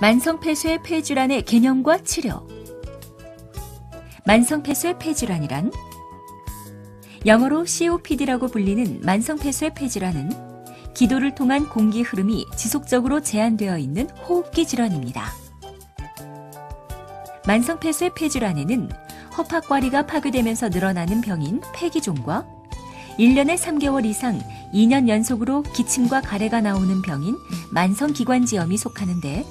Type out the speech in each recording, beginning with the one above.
만성폐쇄 폐질환의 개념과 치료. 만성폐쇄 폐질환이란 영어로 COPD라고 불리는 만성폐쇄 폐질환은 기도를 통한 공기 흐름이 지속적으로 제한되어 있는 호흡기 질환입니다. 만성폐쇄 폐질환에는 허파과리가 파괴되면서 늘어나는 병인 폐기종과 1년에 3개월 이상 2년 연속으로 기침과 가래가 나오는 병인 만성기관지염이 속하는데,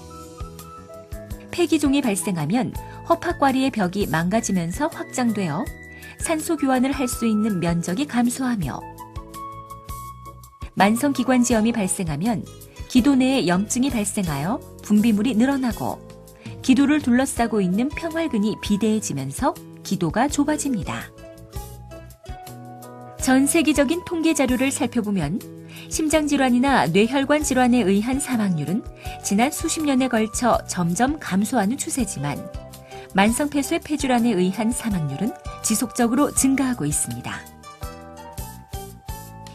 폐기종이 발생하면 허파과리의 벽이 망가지면서 확장되어 산소 교환을 할 수 있는 면적이 감소하며, 만성기관지염이 발생하면 기도 내에 염증이 발생하여 분비물이 늘어나고 기도를 둘러싸고 있는 평활근이 비대해지면서 기도가 좁아집니다. 전 세계적인 통계 자료를 살펴보면 심장질환이나 뇌혈관 질환에 의한 사망률은 지난 수십 년에 걸쳐 점점 감소하는 추세지만 만성폐쇄 폐질환에 의한 사망률은 지속적으로 증가하고 있습니다.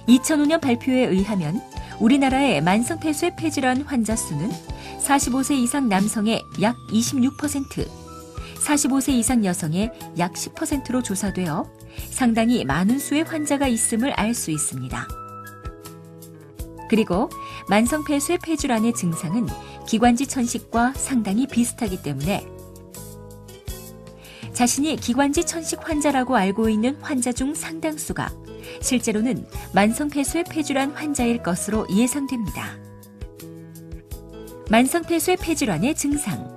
2005년 발표에 의하면 우리나라의 만성폐쇄 폐질환 환자 수는 45세 이상 남성의 약 26%, 45세 이상 여성의 약 10%로 조사되어 상당히 많은 수의 환자가 있음을 알 수 있습니다. 그리고 만성폐쇄 폐질환의 증상은 기관지 천식과 상당히 비슷하기 때문에 자신이 기관지 천식 환자라고 알고 있는 환자 중 상당수가 실제로는 만성폐쇄 폐질환 환자일 것으로 예상됩니다. 만성폐쇄 폐질환의 증상.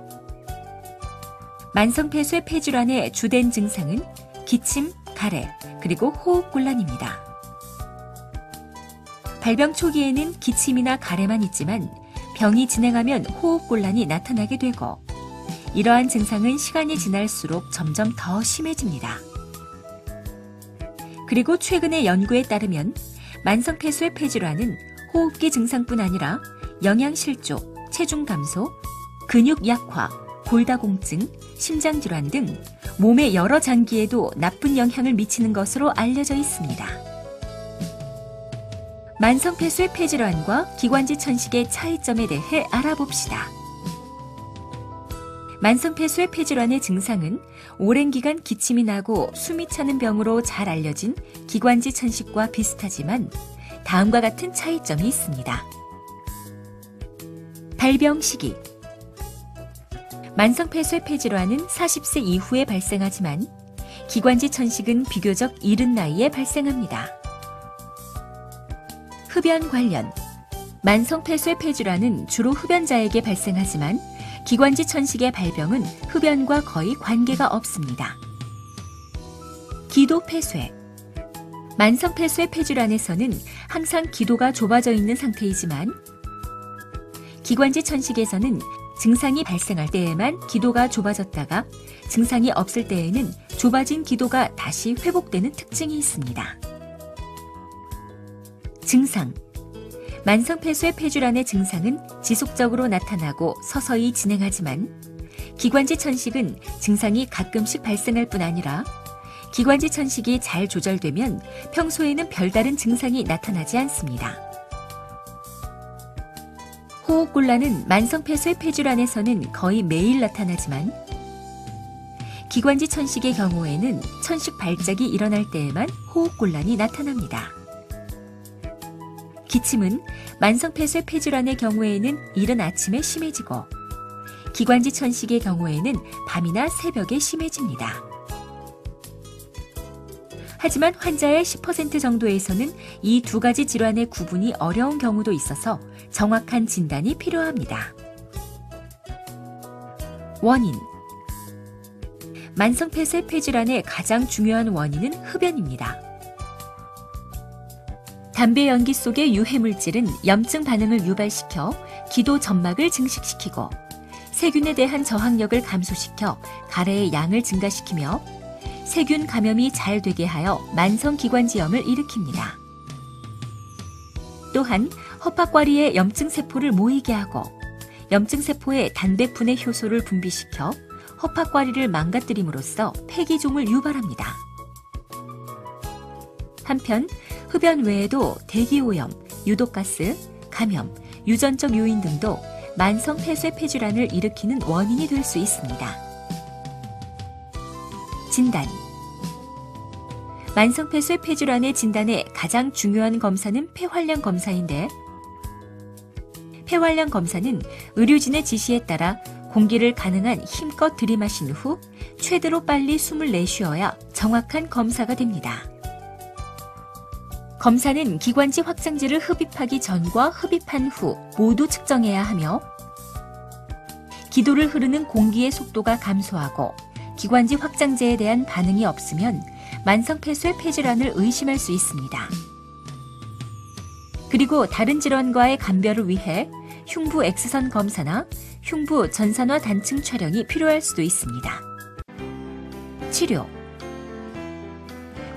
만성폐쇄 폐질환의 주된 증상은 기침, 가래, 그리고 호흡곤란입니다. 발병 초기에는 기침이나 가래만 있지만 병이 진행하면 호흡곤란이 나타나게 되고, 이러한 증상은 시간이 지날수록 점점 더 심해집니다. 그리고 최근의 연구에 따르면 만성폐쇄 폐질환은 호흡기 증상뿐 아니라 영양실조, 체중 감소, 근육 약화, 골다공증, 심장질환 등 몸의 여러 장기에도 나쁜 영향을 미치는 것으로 알려져 있습니다. 만성폐쇄 폐질환과 기관지 천식의 차이점에 대해 알아봅시다. 만성폐쇄 폐질환의 증상은 오랜 기간 기침이 나고 숨이 차는 병으로 잘 알려진 기관지 천식과 비슷하지만 다음과 같은 차이점이 있습니다. 발병 시기. 만성폐쇄 폐질환은 40세 이후에 발생하지만 기관지 천식은 비교적 이른 나이에 발생합니다. 흡연 관련. 만성폐쇄 폐질환은 주로 흡연자에게 발생하지만 기관지 천식의 발병은 흡연과 거의 관계가 없습니다. 기도 폐쇄. 만성폐쇄 폐질환에서는 항상 기도가 좁아져 있는 상태이지만 기관지 천식에서는 증상이 발생할 때에만 기도가 좁아졌다가 증상이 없을 때에는 좁아진 기도가 다시 회복되는 특징이 있습니다. 증상. 만성폐쇄 폐질환의 증상은 지속적으로 나타나고 서서히 진행하지만 기관지 천식은 증상이 가끔씩 발생할 뿐 아니라 기관지 천식이 잘 조절되면 평소에는 별다른 증상이 나타나지 않습니다. 호흡곤란은 만성폐쇄 폐질환에서는 거의 매일 나타나지만 기관지 천식의 경우에는 천식 발작이 일어날 때에만 호흡곤란이 나타납니다. 기침은 만성폐쇄 폐질환의 경우에는 이른 아침에 심해지고 기관지 천식의 경우에는 밤이나 새벽에 심해집니다. 하지만 환자의 10% 정도에서는 이 두 가지 질환의 구분이 어려운 경우도 있어서 정확한 진단이 필요합니다. 원인. 만성폐쇄 폐질환의 가장 중요한 원인은 흡연입니다. 담배 연기 속의 유해물질은 염증 반응을 유발시켜 기도 점막을 증식시키고 세균에 대한 저항력을 감소시켜 가래의 양을 증가시키며 세균 감염이 잘 되게 하여 만성기관지염을 일으킵니다. 또한 허파과리에 염증세포를 모이게 하고 염증세포에 단백분해 효소를 분비시켜 허파과리를 망가뜨림으로써 폐기종을 유발합니다. 한편 흡연 외에도 대기오염, 유독가스, 감염, 유전적 요인 등도 만성 폐쇄 폐질환을 일으키는 원인이 될 수 있습니다. 진단. 만성 폐쇄 폐질환의 진단에 가장 중요한 검사는 폐활량 검사인데, 폐활량 검사는 의료진의 지시에 따라 공기를 가능한 힘껏 들이마신 후 최대로 빨리 숨을 내쉬어야 정확한 검사가 됩니다. 검사는 기관지 확장제를 흡입하기 전과 흡입한 후 모두 측정해야 하며, 기도를 흐르는 공기의 속도가 감소하고 기관지 확장제에 대한 반응이 없으면 만성 폐쇄 폐질환을 의심할 수 있습니다. 그리고 다른 질환과의 감별을 위해 흉부 X선 검사나 흉부 전산화 단층 촬영이 필요할 수도 있습니다. 치료.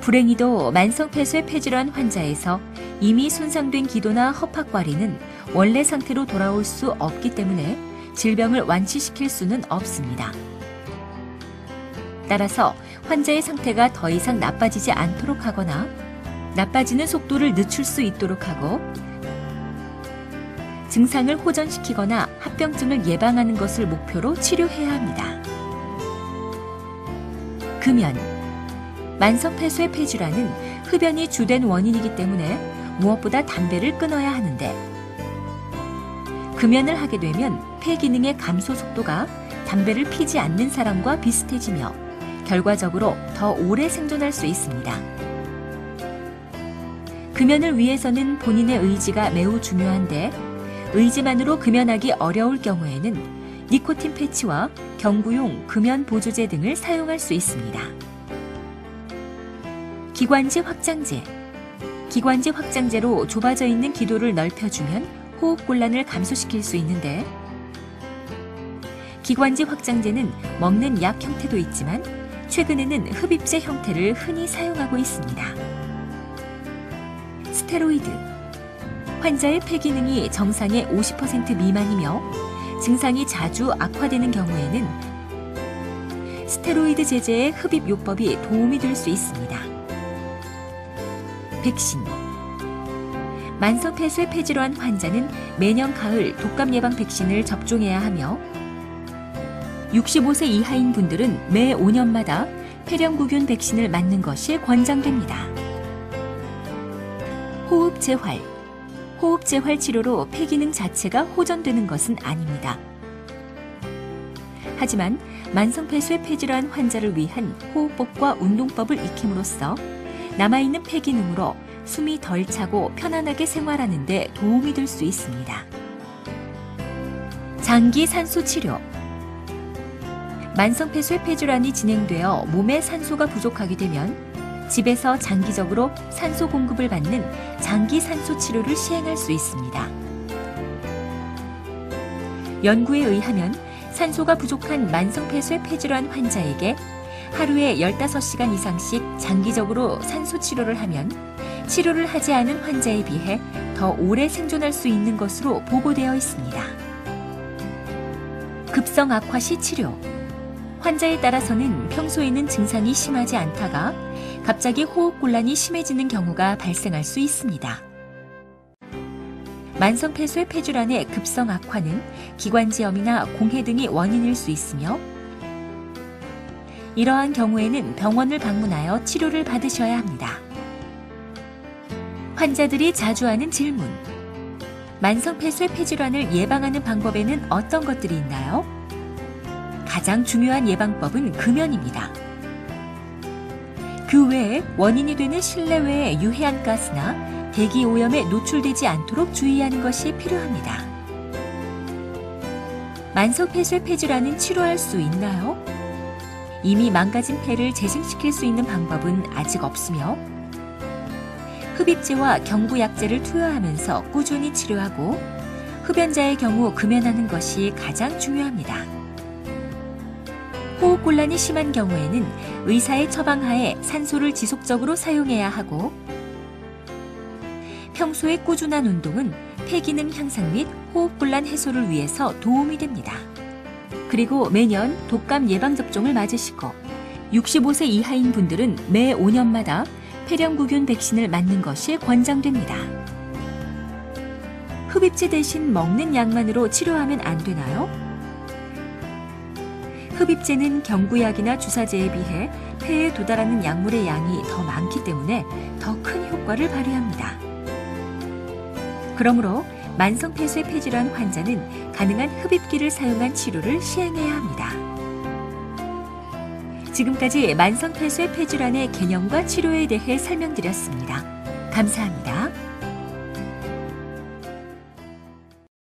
불행히도 만성 폐쇄 폐질환 환자에서 이미 손상된 기도나 허팍과리는 원래 상태로 돌아올 수 없기 때문에 질병을 완치시킬 수는 없습니다. 따라서 환자의 상태가 더 이상 나빠지지 않도록 하거나 나빠지는 속도를 늦출 수 있도록 하고, 증상을 호전시키거나 합병증을 예방하는 것을 목표로 치료해야 합니다. 금연. 만성 폐쇄 폐질환은 흡연이 주된 원인이기 때문에 무엇보다 담배를 끊어야 하는데, 금연을 하게 되면 폐 기능의 감소 속도가 담배를 피지 않는 사람과 비슷해지며 결과적으로 더 오래 생존할 수 있습니다. 금연을 위해서는 본인의 의지가 매우 중요한데, 의지만으로 금연하기 어려울 경우에는 니코틴 패치와 경구용 금연 보조제 등을 사용할 수 있습니다. 기관지 확장제. 기관지 확장제로 좁아져 있는 기도를 넓혀주면 호흡곤란을 감소시킬 수 있는데, 기관지 확장제는 먹는 약 형태도 있지만 최근에는 흡입제 형태를 흔히 사용하고 있습니다. 스테로이드. 환자의 폐 기능이 정상의 50% 미만이며 증상이 자주 악화되는 경우에는 스테로이드 제제의 흡입 요법이 도움이 될 수 있습니다. 백신. 만성 폐쇄 폐질환 환자는 매년 가을 독감 예방 백신을 접종해야 하며, 65세 이하인 분들은 매 5년마다 폐렴구균 백신을 맞는 것이 권장됩니다. 호흡 재활. 호흡 재활 치료로 폐 기능 자체가 호전되는 것은 아닙니다. 하지만 만성 폐쇄 폐질환 환자를 위한 호흡법과 운동법을 익힘으로써 남아있는 폐 기능으로 숨이 덜 차고 편안하게 생활하는 데 도움이 될 수 있습니다. 장기 산소 치료. 만성 폐쇄 폐질환이 진행되어 몸에 산소가 부족하게 되면 집에서 장기적으로 산소 공급을 받는 장기 산소 치료를 시행할 수 있습니다. 연구에 의하면 산소가 부족한 만성 폐쇄 폐질환 환자에게 하루에 15시간 이상씩 장기적으로 산소 치료를 하면 치료를 하지 않은 환자에 비해 더 오래 생존할 수 있는 것으로 보고되어 있습니다. 급성 악화 시 치료. 환자에 따라서는 평소에는 증상이 심하지 않다가 갑자기 호흡곤란이 심해지는 경우가 발생할 수 있습니다. 만성 폐쇄 폐질환의 급성 악화는 기관지염이나 공해 등이 원인일 수 있으며, 이러한 경우에는 병원을 방문하여 치료를 받으셔야 합니다. 환자들이 자주 하는 질문. 만성 폐쇄 폐질환을 예방하는 방법에는 어떤 것들이 있나요? 가장 중요한 예방법은 금연입니다. 그 외에 원인이 되는 실내외의 유해한 가스나 대기 오염에 노출되지 않도록 주의하는 것이 필요합니다. 만성 폐쇄 폐질환은 치료할 수 있나요? 이미 망가진 폐를 재생시킬 수 있는 방법은 아직 없으며, 흡입제와 경구약제를 투여하면서 꾸준히 치료하고 흡연자의 경우 금연하는 것이 가장 중요합니다. 호흡곤란이 심한 경우에는 의사의 처방하에 산소를 지속적으로 사용해야 하고, 평소의 꾸준한 운동은 폐기능 향상 및 호흡곤란 해소를 위해서 도움이 됩니다. 그리고 매년 독감 예방접종을 맞으시고 65세 이하인 분들은 매 5년마다 폐렴구균 백신을 맞는 것이 권장됩니다. 흡입제 대신 먹는 약만으로 치료하면 안 되나요? 흡입제는 경구약이나 주사제에 비해 폐에 도달하는 약물의 양이 더 많기 때문에 더 큰 효과를 발휘합니다. 그러므로 만성폐쇄 폐질환 환자는 가능한 흡입기를 사용한 치료를 시행해야 합니다. 지금까지 만성폐쇄 폐질환의 개념과 치료에 대해 설명드렸습니다. 감사합니다.